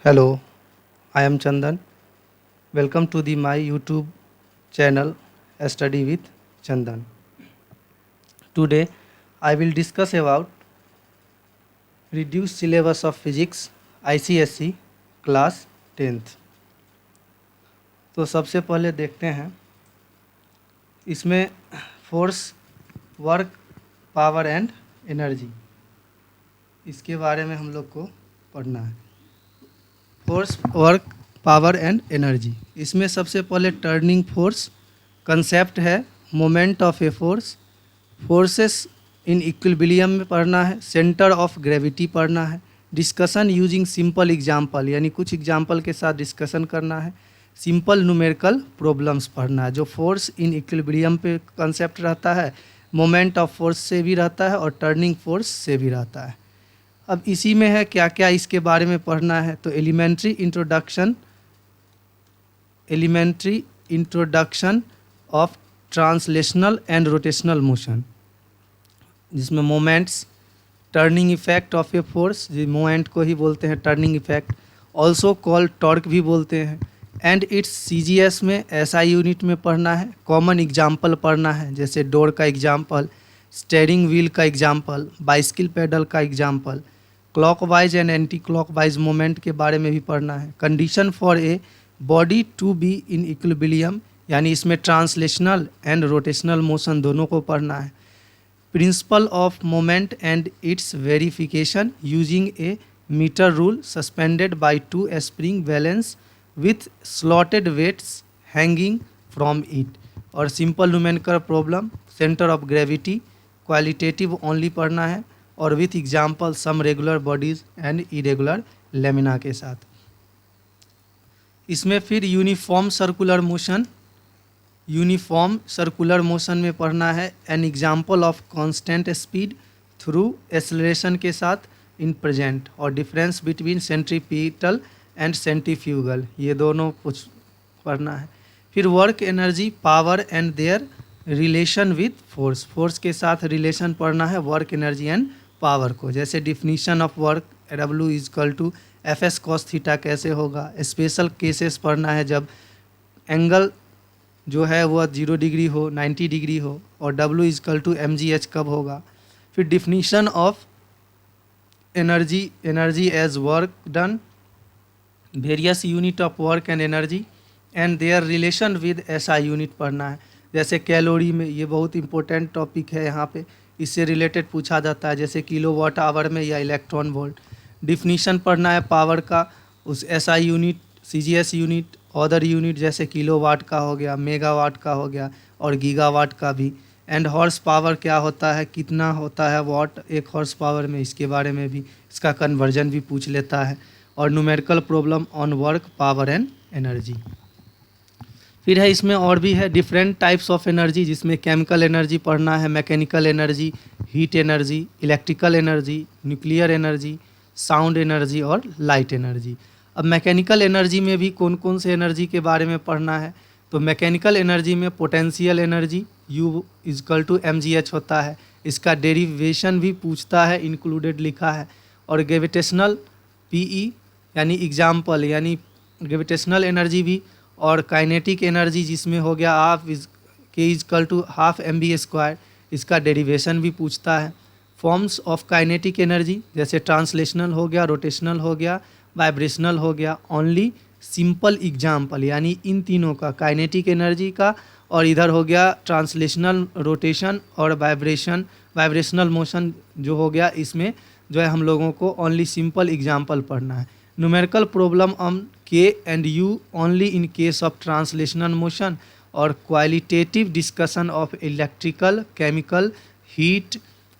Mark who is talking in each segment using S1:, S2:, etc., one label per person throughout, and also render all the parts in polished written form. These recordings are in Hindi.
S1: Hello, I am Chandan. Welcome to the my YouTube channel Study with Chandan. Today I will discuss about reduced syllabus of physics ICSE class 10th. तो सबसे पहले देखते हैं इसमें force, work, power and energy, इसके बारे में हम लोग को पढ़ना है। Force, work, power and energy, इसमें सबसे पहले टर्निंग फोर्स कंसेप्ट है, moment of a force, forces in equilibrium में पढ़ना है, सेंटर ऑफ ग्रेविटी पढ़ना है, डिस्कशन यूजिंग सिंपल एग्जाम्पल यानी कुछ एग्जाम्पल के साथ डिस्कशन करना है, सिंपल न्यूमेरिकल प्रॉब्लम्स पढ़ना है। जो फोर्स इन इक्विलिब्रियम पे कंसेप्ट रहता है, मोमेंट ऑफ फोर्स से भी रहता है और टर्निंग फोर्स से भी रहता है। अब इसी में है क्या क्या इसके बारे में पढ़ना है। तो elementary introduction of translational and rotational motion, जिसमें moments, turning effect of a force, जी मोमेंट को ही बोलते हैं turning effect, also called torque भी बोलते हैं, एंड इट्स सीजीएस में एसआई यूनिट में पढ़ना है। कॉमन एग्जाम्पल पढ़ना है, जैसे डोर का एग्जाम्पल, स्टेयरिंग व्हील का एग्जाम्पल, बाइसिकल पेडल का example, clockwise and anti clockwise moment के बारे में भी पढ़ना है। Condition for a body to be in equilibrium, यानी इसमें ट्रांसलेशनल एंड रोटेशनल मोशन दोनों को पढ़ना है। Principle of moment and its verification using a metre rule suspended by two spring balance with slotted weights hanging from it, और simple numerical problem, centre of gravity, qualitative only पढ़ना है, और with example some regular bodies and irregular lamina के साथ। इसमें फिर यूनिफॉर्म सर्कुलर मोशन में पढ़ना है, an example of constant speed through acceleration के साथ इन प्रेजेंट, और difference between centripetal and centrifugal, ये दोनों कुछ पढ़ना है। फिर work, energy, power and their relation with force, force के साथ रिलेशन पढ़ना है वर्क, एनर्जी एंड पावर को। जैसे definition of work, W is equal to F S cos theta कैसे होगा। स्पेशल केसेस पढ़ना है जब एंगल जो है वह 0 डिग्री हो, 90 डिग्री हो, और W इजकल टू mgh कब होगा। फिर definition of energy as work done, various unit of work and energy and their relation with SI unit पढ़ना है। जैसे कैलोरी में, ये बहुत इंपॉर्टेंट टॉपिक है यहाँ पे, इससे रिलेटेड पूछा जाता है, जैसे किलोवाट आवर में या इलेक्ट्रॉन वोल्ट। डिफिनीशन पढ़ना है पावर का, उस SI unit, CGS unit, other unit जैसे किलोवाट का हो गया, मेगावाट का हो गया, और गीगावाट का भी। एंड हॉर्स पावर क्या होता है, कितना होता है वाट एक हॉर्स पावर में, इसके बारे में भी, इसका कन्वर्जन भी पूछ लेता है। और numerical problem on work, power and energy. फिर है इसमें और भी है डिफरेंट टाइप्स ऑफ एनर्जी, जिसमें केमिकल एनर्जी पढ़ना है, mechanical energy, heat energy, electrical energy, nuclear energy, sound energy और लाइट एनर्जी। अब मैकेनिकल एनर्जी में भी कौन कौन से एनर्जी के बारे में पढ़ना है। तो मैकेनिकल एनर्जी में potential energy U is equal to mgh होता है, इसका डेरिवेशन भी पूछता है, इंक्लूडेड लिखा है। और ग्रेविटेशनल PE यानी एग्जाम्पल, यानी ग्रेविटेशनल एनर्जी भी, और काइनेटिक एनर्जी जिसमें हो गया half K is equal to half mv², इसका डेरिवेशन भी पूछता है। फॉर्म्स ऑफ काइनेटिक एनर्जी, जैसे ट्रांसलेशनल हो गया, रोटेशनल हो गया, वाइब्रेशनल हो गया। ओनली सिंपल एग्जाम्पल, यानी इन तीनों का, काइनेटिक एनर्जी का, और इधर हो गया ट्रांसलेशनल, रोटेशन और वाइब्रेशनल मोशन जो हो गया, इसमें जो है हम लोगों को ओनली सिंपल एग्जाम्पल पढ़ना है। Numerical problem on K and U only in case of translational motion, और qualitative discussion of electrical, chemical, heat,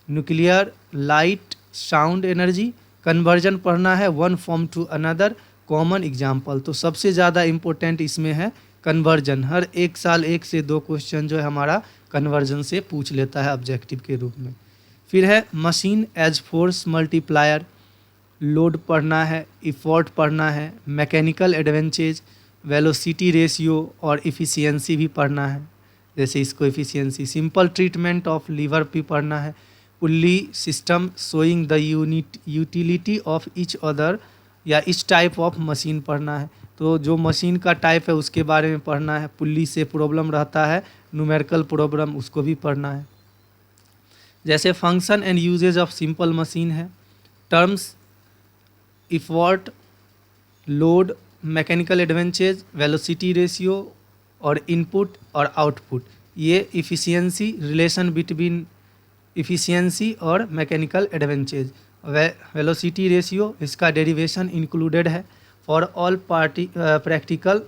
S1: nuclear, light, sound energy. Conversion पढ़ना है one form to another, common example. तो सबसे ज़्यादा इम्पोर्टेंट इसमें है कन्वर्जन, हर एक साल 1 से 2 क्वेश्चन जो है हमारा कन्वर्जन से पूछ लेता है ऑब्जेक्टिव के रूप में। फिर है machine as force multiplier, load पढ़ना है, इफोर्ट पढ़ना है, मैकेनिकल एडवांटेज, वेलोसिटी रेशियो और इफ़िशियंसी भी पढ़ना है, जैसे इसको efficiency. Simple treatment of lever भी पढ़ना है, pulley system showing the utility of each other या इस टाइप ऑफ मशीन पढ़ना है, तो जो मशीन का टाइप है उसके बारे में पढ़ना है। पुल्ली से प्रॉब्लम रहता है, न्यूमेरिकल प्रॉब्लम, उसको भी पढ़ना है। जैसे function and uses of simple machine है, terms effort, load, mechanical advantage, velocity ratio और इनपुट और आउटपुट, ये इफ़िशियंसी, रिलेशन बिटवीन इफ़िशियंसी और मैकेनिकल एडवांटेज। वेलोसिटी रेशियो, इसका डेरिवेशन इंक्लूडेड है। For all practical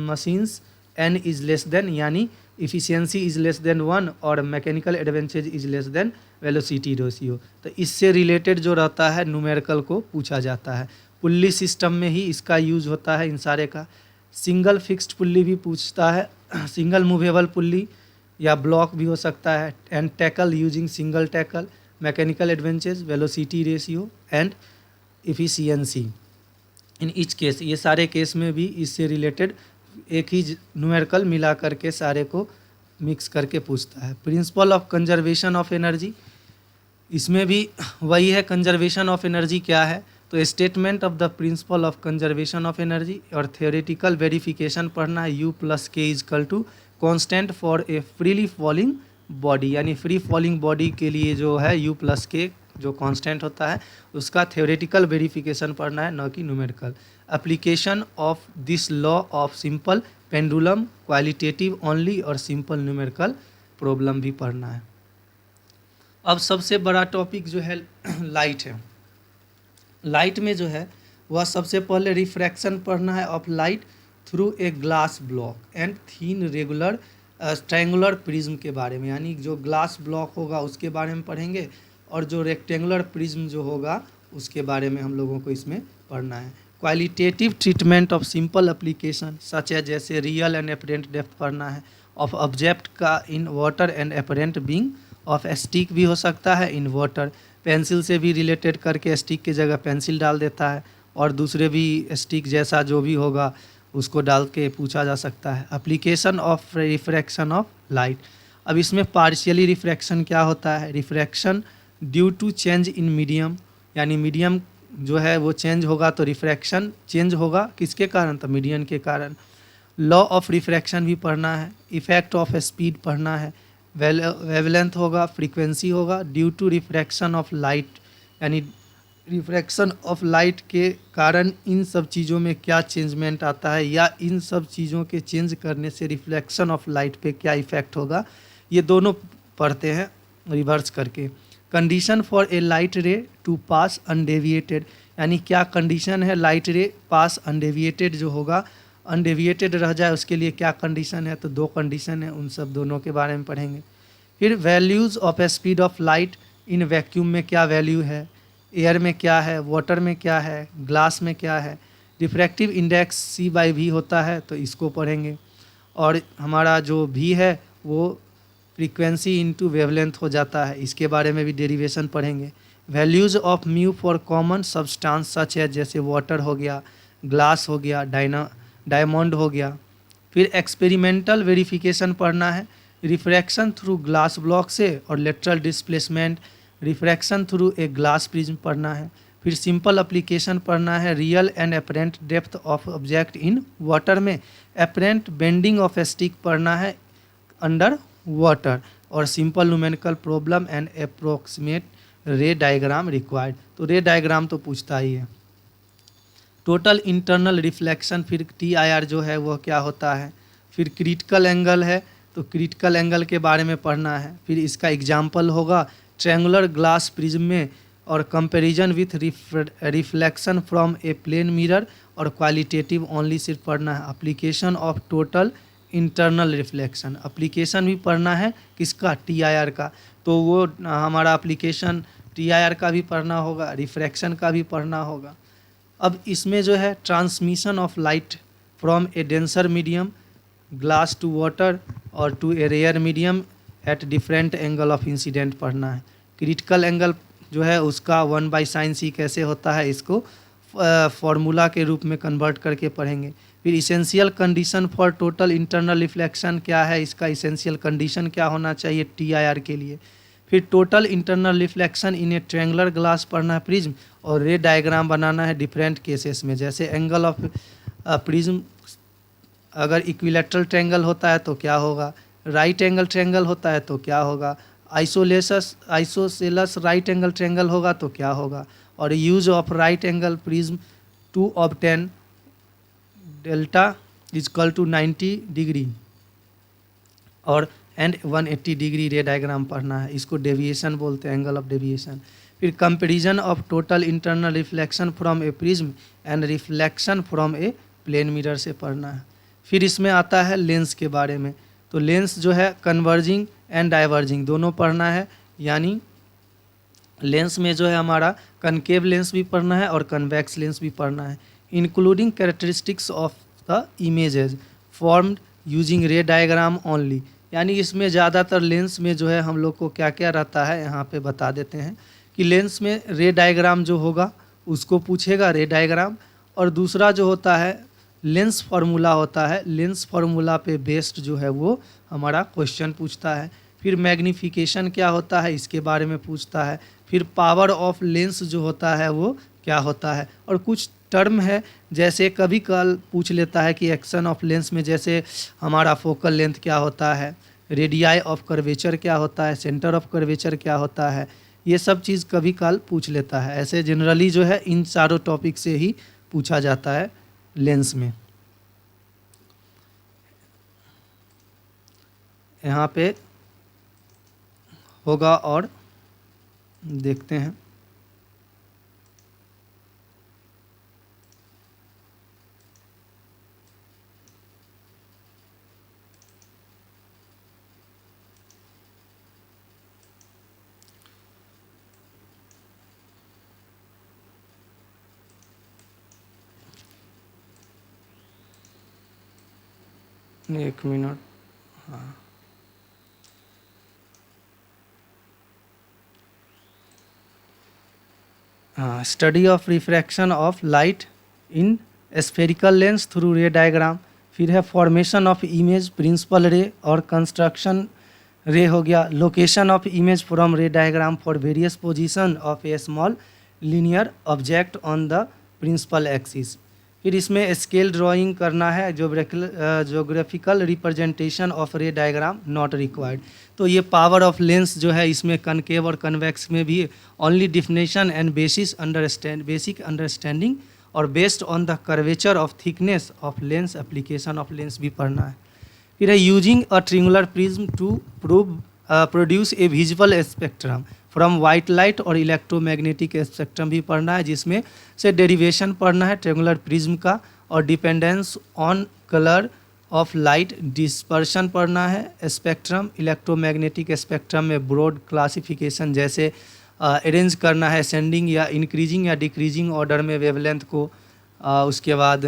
S1: machines n is less than, यानी इफ़िशियंसी इज लेस देन 1 और mechanical advantage is less than velocity ratio. तो इससे रिलेटेड जो रहता है न्यूमेरिकल को पूछा जाता है। पुल्ली सिस्टम में ही इसका यूज होता है इन सारे का। सिंगल फिक्स्ड पुल्ली भी पूछता है, सिंगल मूवेबल पुल्ली या ब्लॉक भी हो सकता है। And tackle using single tackle, mechanical advantage, velocity ratio and efficiency. In each case, ये सारे केस में भी इससे रिलेटेड एक ही न्यूमेरिकल मिला करके सारे को मिक्स करके पूछता है। Principle of conservation of energy, इसमें भी वही है। कंजर्वेशन ऑफ एनर्जी क्या है, तो statement of the principle of conservation of energy और थ्योरेटिकल वेरिफिकेशन पढ़ना है। U + K = constant for a freely falling body, यानी फ्री फॉलिंग बॉडी के लिए जो है U + K जो कांस्टेंट होता है उसका थ्योरेटिकल वेरिफिकेशन पढ़ना है, न कि numerical. Application of this law of simple pendulum, qualitative only और सिंपल न्यूमेरिकल प्रॉब्लम भी पढ़ना है। अब सबसे बड़ा टॉपिक जो है लाइट है। लाइट में जो है वह सबसे पहले रिफ्रैक्शन पढ़ना है of light through a glass block and thin regular triangular prism के बारे में, यानी जो ग्लास ब्लॉक होगा उसके बारे में पढ़ेंगे और जो रेक्टेंगुलर प्रिज्म जो होगा उसके बारे में हम लोगों को इसमें पढ़ना है। Qualitative treatment of simple application सच है, जैसे रियल एंड एपरेंट डेप्थ पढ़ना है। ऑफ ऑब्जेक्ट का in water and apparent being, of stick भी हो सकता है इन वाटर, पेंसिल से भी रिलेटेड करके स्टिक की जगह पेंसिल डाल देता है और दूसरे भी स्टिक जैसा जो भी होगा उसको डाल के पूछा जा सकता है। Application of refraction of light, अब इसमें पार्शियली रिफ्रैक्शन क्या होता है, refraction due to change in medium, यानी मीडियम जो है वो चेंज होगा तो रिफ्रैक्शन चेंज होगा, किसके कारण, तो मीडियम के कारण। लॉ ऑफ रिफ्रैक्शन भी पढ़ना है। इफेक्ट ऑफ स्पीड पढ़ना है। वेवलेंथ होगा, फ्रीक्वेंसी होगा, due to refraction of light, यानी रिफ्रैक्शन ऑफ लाइट के कारण इन सब चीज़ों में क्या चेंजमेंट आता है या इन सब चीज़ों के चेंज करने से रिफ्लेक्शन ऑफ लाइट पे क्या इफ़ेक्ट होगा, ये दोनों पढ़ते हैं रिवर्स करके। Condition for a light ray to pass undeviated, यानी क्या कंडीशन है लाइट रे पास अनडेविएटेड जो होगा, अनडेविएटेड रह जाए उसके लिए क्या कंडीशन है, तो दो कंडीशन है, उन सब दोनों के बारे में पढ़ेंगे। फिर values of speed of light in vacuum में क्या वैल्यू है, एयर में क्या है, वाटर में क्या है, ग्लास में क्या है। रिफ्रैक्टिव इंडेक्स C/V होता है तो इसको पढ़ेंगे। और हमारा जो V है वो फ्रीक्वेंसी इनटू वेवलेंथ हो जाता है, इसके बारे में भी डेरिवेशन पढ़ेंगे। Values of mu for common substance सच है, जैसे वाटर हो गया, ग्लास हो गया, डायमंड हो गया। फिर एक्सपेरिमेंटल वेरिफिकेशन पढ़ना है। रिफ्रैक्शन थ्रू ग्लास ब्लॉक से और lateral displacement, refraction through a glass prism पढ़ना है। फिर सिंपल एप्लीकेशन पढ़ना है। Real and apparent depth of object in water में एपरेंट बेंडिंग ऑफ स्टिक पढ़ना है अंडर वाटर। और simple numerical problem and approximate रे डायग्राम रिक्वायर्ड, तो रे डायग्राम तो पूछता ही है। टोटल इंटरनल रिफ्लेक्शन, फिर TIR जो है वह क्या होता है। फिर क्रिटिकल एंगल है तो क्रिटिकल एंगल के बारे में पढ़ना है। फिर इसका एग्जाम्पल होगा ट्रायंगुलर ग्लास प्रिज्म में, और comparison with reflection from a plane mirror, और क्वालिटेटिव ओनली सिर्फ पढ़ना है। Application of total internal reflection, application भी पढ़ना है किसका, TIR का, तो वो हमारा एप्लीकेशन TIR का भी पढ़ना होगा, रिफ्रैक्शन का भी पढ़ना होगा। अब इसमें जो है transmission of light from a denser medium glass to water और to a rarer medium at different angle of incident पढ़ना है। क्रिटिकल एंगल जो है उसका 1/sin c कैसे होता है, इसको फॉर्मूला के रूप में कन्वर्ट करके पढ़ेंगे। फिर essential condition for total internal reflection क्या है, इसका इसेंशियल कंडीशन क्या होना चाहिए TIR के लिए। फिर total internal reflection in A triangular glass पढ़ना है प्रिज्म, और रे डायग्राम बनाना है डिफरेंट केसेस में, जैसे एंगल ऑफ प्रिज्म अगर इक्विलेटरल ट्रेंगल होता है तो क्या होगा, राइट एंगल ट्रेंगल होता है तो क्या होगा, आइसोसेलस राइट एंगल ट्रेंगल होगा तो क्या होगा, और use of right angle prism to obtain delta is equal to 90 degree और एंड 180 डिग्री रे डायग्राम पढ़ना है, इसको डेविएशन बोलते हैं, एंगल ऑफ डेविएशन। फिर comparison of total internal reflection from a prism and reflection from a plane mirror से पढ़ना है। फिर इसमें आता है लेंस के बारे में, तो लेंस जो है कन्वर्जिंग एंड डाइवर्जिंग दोनों पढ़ना है, यानी लेंस में जो है हमारा कनकेव लेंस भी पढ़ना है और कन्वेक्स लेंस भी पढ़ना है, including characteristics of the images formed using रे डायग्राम ओनली, यानी इसमें ज़्यादातर लेंस में जो है हम लोग को क्या क्या रहता है यहाँ पे बता देते हैं कि लेंस में रे डायग्राम जो होगा उसको पूछेगा रे डायग्राम, और दूसरा जो होता है लेंस फार्मूला होता है, लेंस फार्मूला पे बेस्ड जो है वो हमारा क्वेश्चन पूछता है। फिर मैग्नीफिकेशन क्या होता है इसके बारे में पूछता है, फिर पावर ऑफ लेंस जो होता है वो क्या होता है, और कुछ टर्म है जैसे कभी कल पूछ लेता है कि एक्शन ऑफ लेंस में जैसे हमारा फोकल लेंथ क्या होता है, रेडियाई ऑफ कर्वेचर क्या होता है, सेंटर ऑफ कर्वेचर क्या होता है, ये सब चीज़ कभी काल पूछ लेता है। ऐसे जनरली जो है इन चारों टॉपिक से ही पूछा जाता है लेंस में। यहाँ पे होगा और देखते हैं। एक मिनट, हाँ study of refraction of light in spherical lens through रे डायग्राम। फिर है फॉर्मेशन ऑफ इमेज प्रिंसिपल रे और कंस्ट्रक्शन रे हो गया, location of image from ray diagram for various position of a small linear object on the principal axis. फिर इसमें स्केल ड्राइंग करना है, geographical representation of ray diagram not required. तो ये पावर ऑफ लेंस जो है इसमें कनकेव और कन्वेक्स में भी only definition and basic understanding और based on the curvature of thickness of lens application of lens भी पढ़ना है। फिर है using a triangular prism to produce a visual spectrum from white light और इलेक्ट्रोमैग्नेटिक स्पेक्ट्रम भी पढ़ना है, जिसमें से डेरिवेशन पढ़ना है ट्रेंगुलर प्रिज्म का, और dependence on colour of light dispersion पढ़ना है। स्पेक्ट्रम इलेक्ट्रोमैग्नेटिक स्पेक्ट्रम में ब्रॉड क्लासिफिकेशन जैसे अरेंज करना है सेंडिंग या इंक्रीजिंग या डिक्रीजिंग ऑर्डर में वेवलेंथ को, उसके बाद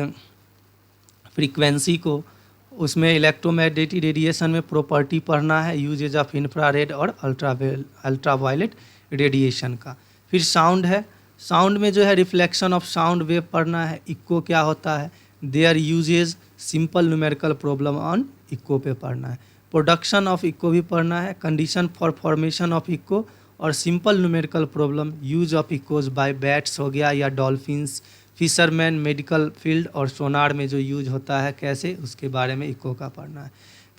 S1: फ्रीक्वेंसी को, उसमें इलेक्ट्रोमैग्नेटिक रेडिएशन में प्रॉपर्टी पढ़ना है, यूजेज ऑफ इंफ्रारेड और अल्ट्रावायलेट रेडिएशन का। फिर साउंड है, साउंड में जो है रिफ्लेक्शन ऑफ साउंड वेव पढ़ना है, इक्को क्या होता है, their uses simple numerical problem on echo पे पढ़ना है। प्रोडक्शन ऑफ इक्को भी पढ़ना है, condition for formation of echo और simple numerical problem, use of echoes by bats हो गया या डॉल्फिन्स, फिशरमैन, मेडिकल फील्ड और सोनार में जो यूज होता है कैसे, उसके बारे में इको का पढ़ना है।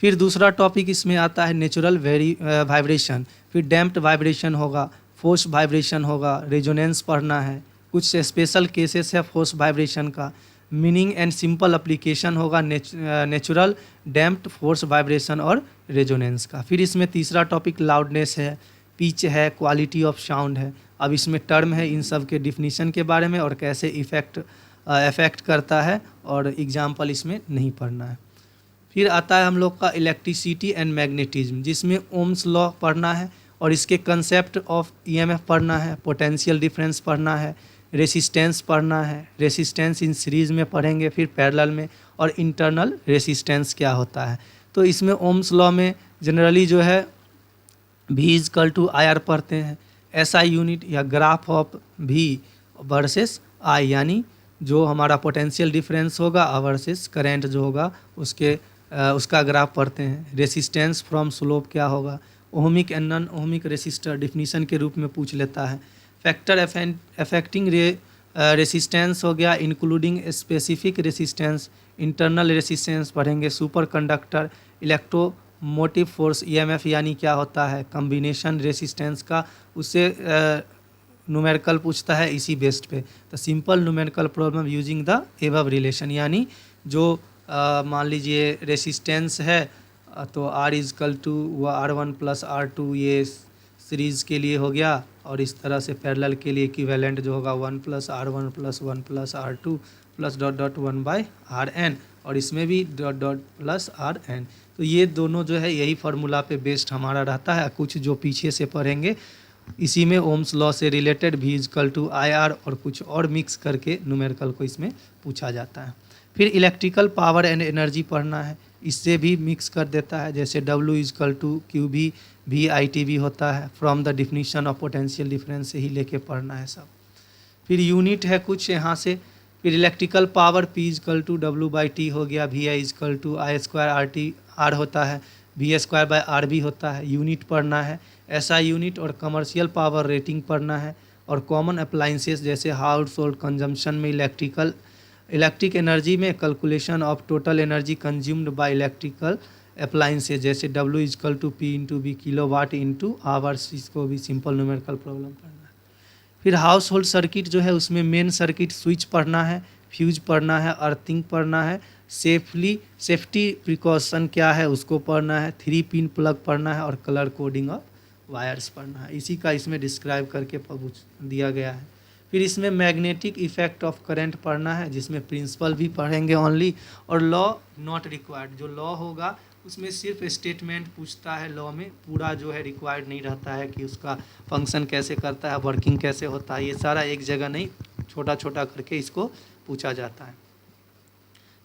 S1: फिर दूसरा टॉपिक इसमें आता है नेचुरल वाइब्रेशन, फिर डैम्प्ड वाइब्रेशन होगा, फोर्स वाइब्रेशन होगा, रेजोनेंस पढ़ना है, कुछ स्पेशल केसेस है फोर्स वाइब्रेशन का, मीनिंग एंड सिंपल एप्लीकेशन होगा नेचुरल, डैम्प्ड, फोर्स वाइब्रेशन और रेजोनेंस का। फिर इसमें तीसरा टॉपिक लाउडनेस है, पिच है, क्वालिटी ऑफ साउंड है। अब इसमें टर्म है इन सब के डिफिनीशन के बारे में और कैसे इफेक्ट करता है, और एग्जाम्पल इसमें नहीं पढ़ना है। फिर आता है हम लोग का इलेक्ट्रिसिटी एंड मैग्नेटिज्म, जिसमें ओम्स लॉ पढ़ना है और इसके कंसेप्ट ऑफ ईएमएफ पढ़ना है, पोटेंशियल डिफरेंस पढ़ना है, रेसिस्टेंस पढ़ना है, रेसिस्टेंस इन सीरीज़ में पढ़ेंगे, फिर पैरेलल में, और इंटरनल रेसिस्टेंस क्या होता है। तो इसमें ओम्स लॉ में जनरली जो है V इजकल टू IR पढ़ते हैं, SI यूनिट या graph of V versus I, यानी जो हमारा पोटेंशियल डिफरेंस होगा वर्सेस करंट जो होगा उसका ग्राफ पढ़ते हैं। रेसिस्टेंस फ्रॉम स्लोप क्या होगा, ohmic and non ohmic resistor definition के रूप में पूछ लेता है। फैक्टर अफेक्टिंग रेसिस्टेंस हो गया, including specific resistance, internal resistance पढ़ेंगे। Super conductor, electromotive force EMF यानी क्या होता है, कम्बिनेशन रेसिस्टेंस का, उससे न्यूमेरिकल पूछता है इसी बेस्ड पे। तो simple numerical problem using the above relation, यानी जो मान लीजिए रेसिस्टेंस है तो R is equal to R1 plus R2 ये सीरीज़ के लिए हो गया, और इस तरह से पैरेलल के लिए इक्विवेलेंट जो होगा 1 plus R1 plus 1 plus R2 plus dot dot 1/Rn, और इसमें भी डॉट डॉट प्लस Rn। तो ये दोनों जो है यही फार्मूला पे बेस्ड हमारा रहता है। कुछ जो पीछे से पढ़ेंगे इसी में ओम्स लॉ से related V is equal to IR और कुछ और मिक्स करके न्यूमेरिकल को इसमें पूछा जाता है। फिर इलेक्ट्रिकल पावर एंड एनर्जी पढ़ना है, इससे भी मिक्स कर देता है, जैसे W is equal to QB VITV होता है, from the definition of potential difference से ही लेके पढ़ना है सब। फिर यूनिट है कुछ यहाँ से, फिर electrical power P is equal to W/T हो गया, VI is equal to I² R होता है, V²/RB होता है। यूनिट पढ़ना है, SI यूनिट और कमर्शियल पावर रेटिंग पढ़ना है, और कॉमन अप्लाइंसेस जैसे हाउस होल्ड कंजम्पशन में इलेक्ट्रिक एनर्जी में calculation of total energy consumed by electrical appliances, जैसे W is equal to P into B kilowatt into hours, इसको भी सिंपल न्यूमेरिकल प्रॉब्लम पढ़ना है। फिर हाउस होल्ड सर्किट जो है उसमें मेन सर्किट स्विच पढ़ना है, फ्यूज पढ़ना है, अर्थिंग पढ़ना है, सेफ्टी प्रिकॉशन क्या है उसको पढ़ना है, 3 पिन प्लग पढ़ना है, और कलर कोडिंग ऑफ वायर्स पढ़ना है। इसी का इसमें डिस्क्राइब करके दिया गया है। फिर इसमें मैग्नेटिक इफेक्ट ऑफ करंट पढ़ना है, जिसमें प्रिंसिपल भी पढ़ेंगे ओनली, और लॉ नॉट रिक्वायर्ड, जो लॉ होगा उसमें सिर्फ स्टेटमेंट पूछता है। लॉ में पूरा जो है रिक्वायर्ड नहीं रहता है कि उसका फंक्शन कैसे करता है, वर्किंग कैसे होता है, ये सारा एक जगह नहीं, छोटा छोटा करके इसको पूछा जाता है।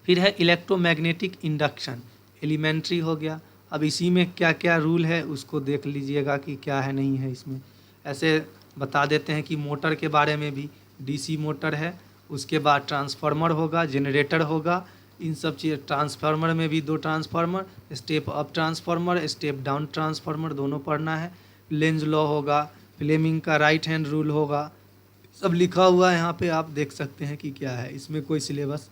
S1: फिर है इलेक्ट्रोमैग्नेटिक इंडक्शन, एलिमेंट्री हो गया। अब इसी में क्या क्या रूल है उसको देख लीजिएगा कि क्या है नहीं है। इसमें ऐसे बता देते हैं कि मोटर के बारे में भी, DC मोटर है, उसके बाद ट्रांसफार्मर होगा, जनरेटर होगा, इन सब चीज़। ट्रांसफार्मर में भी 2 transformer, step up transformer, step down transformer, दोनों पढ़ना है। लेंज लॉ होगा, फ्लेमिंग का राइट हैंड रूल होगा, सब लिखा हुआ है यहाँ पे, आप देख सकते हैं कि क्या है। इसमें कोई सिलेबस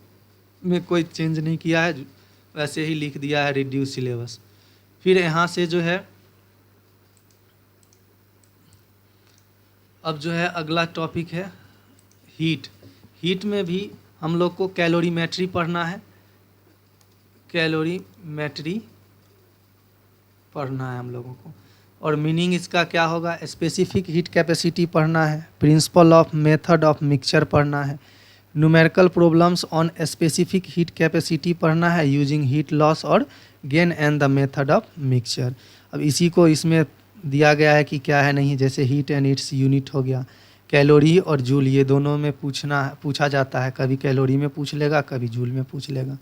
S1: में कोई चेंज नहीं किया है, वैसे ही लिख दिया है रिड्यूस सिलेबस। फिर यहाँ से जो है अब जो है अगला टॉपिक है हीट में भी हम लोग को कैलोरीमेट्री पढ़ना है, कैलोरीमेट्री पढ़ना है हम लोगों को। और मीनिंग इसका क्या होगा, स्पेसिफिक हीट कैपेसिटी पढ़ना है, principle of method of mixture पढ़ना है, numerical problems on specific heat capacity पढ़ना है यूजिंग हीट लॉस और gain and the method of mixture. अब इसी को इसमें दिया गया है कि क्या है नहीं, जैसे हीट एंड इट्स यूनिट हो गया, कैलोरी और जूल, ये दोनों में पूछा जाता है, कभी कैलोरी में पूछ लेगा, कभी जूल में पूछ लेगा।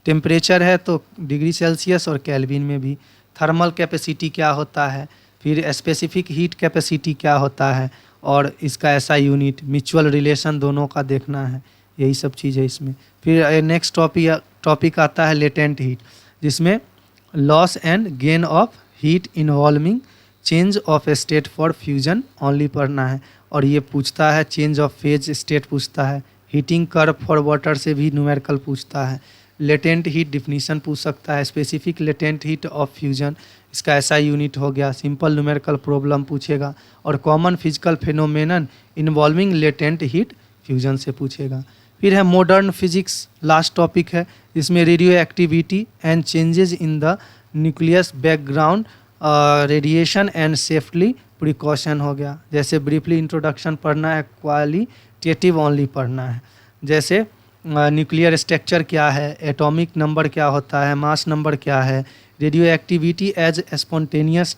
S1: टेम्परेचर है तो डिग्री सेल्सियस और केल्विन में भी। थर्मल कैपेसिटी क्या होता है, फिर स्पेसिफिक हीट कैपेसिटी क्या होता है, और इसका ऐसा यूनिट, म्यूचुअल रिलेशन दोनों का देखना है, यही सब चीज़ है इसमें। फिर नेक्स्ट टॉपिक आता है लेटेंट हीट, जिसमें loss and gain of heat involving change of state for fusion only पढ़ना है। और ये पूछता है चेंज ऑफ फेज स्टेट पूछता है, हीटिंग कर्व फॉर वाटर से भी न्यूमेरिकल पूछता है, लेटेंट हीट डिफिनीशन पूछ सकता है, specific latent heat of fusion, इसका ऐसा यूनिट हो गया, सिंपल न्यूमेरिकल प्रॉब्लम पूछेगा, और common physical phenomenon involving latent heat fusion से पूछेगा। फिर है मॉडर्न फिजिक्स, लास्ट टॉपिक है, इसमें radio activity and changes in the nucleus, background radiation and safety precaution हो गया। जैसे ब्रीफली इंट्रोडक्शन पढ़ना है, क्वालिटेटिव ओनली पढ़ना है, जैसे न्यूक्लियर स्ट्रक्चर क्या है, एटॉमिक नंबर क्या होता है, मास नंबर क्या है, radio activity as spontaneous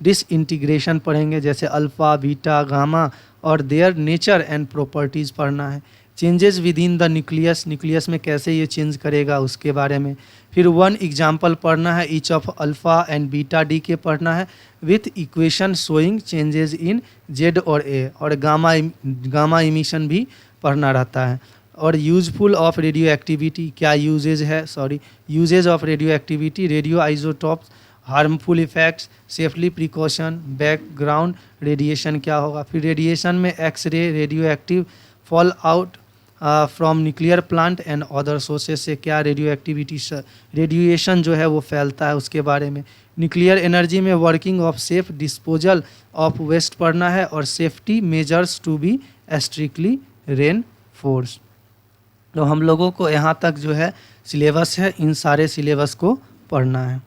S1: disintegration पढ़ेंगे, जैसे अल्फ़ा, बीटा, गामा, और देयर नेचर एंड प्रॉपर्टीज़ पढ़ना है। Changes within the nucleus में कैसे ये चेंज करेगा उसके बारे में। फिर 1 एग्जाम्पल पढ़ना है, each of alpha and beta D के पढ़ना है, with equation showing changes in Z और ए, और गामा इमिशन भी पढ़ना रहता है। और यूजफुल ऑफ रेडियो एक्टिविटी क्या यूजेज है, uses of radio activity, radio isotopes harmful effects, safely precaution, background radiation क्या होगा, फिर रेडिएशन में X ray, radio active fallout from nuclear plant and other sources से क्या रेडियो एक्टिविटी रेडिएशन जो है वो फैलता है उसके बारे में। न्यूक्लियर एनर्जी में working of safe disposal of waste पढ़ना है और safety measures to be strictly reinforce. तो हम लोगों को यहाँ तक जो है सिलेबस है, इन सारे सिलेबस को पढ़ना है।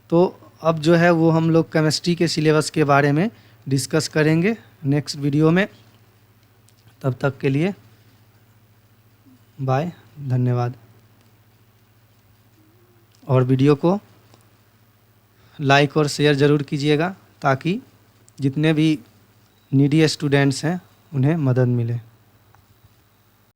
S1: तो अब जो है वो हम लोग केमिस्ट्री के सिलेबस के बारे में डिस्कस करेंगे नेक्स्ट वीडियो में। तब तक के लिए बाय, धन्यवाद। और वीडियो को लाइक और शेयर ज़रूर कीजिएगा ताकि जितने भी नीडी स्टूडेंट्स हैं उन्हें मदद मिले।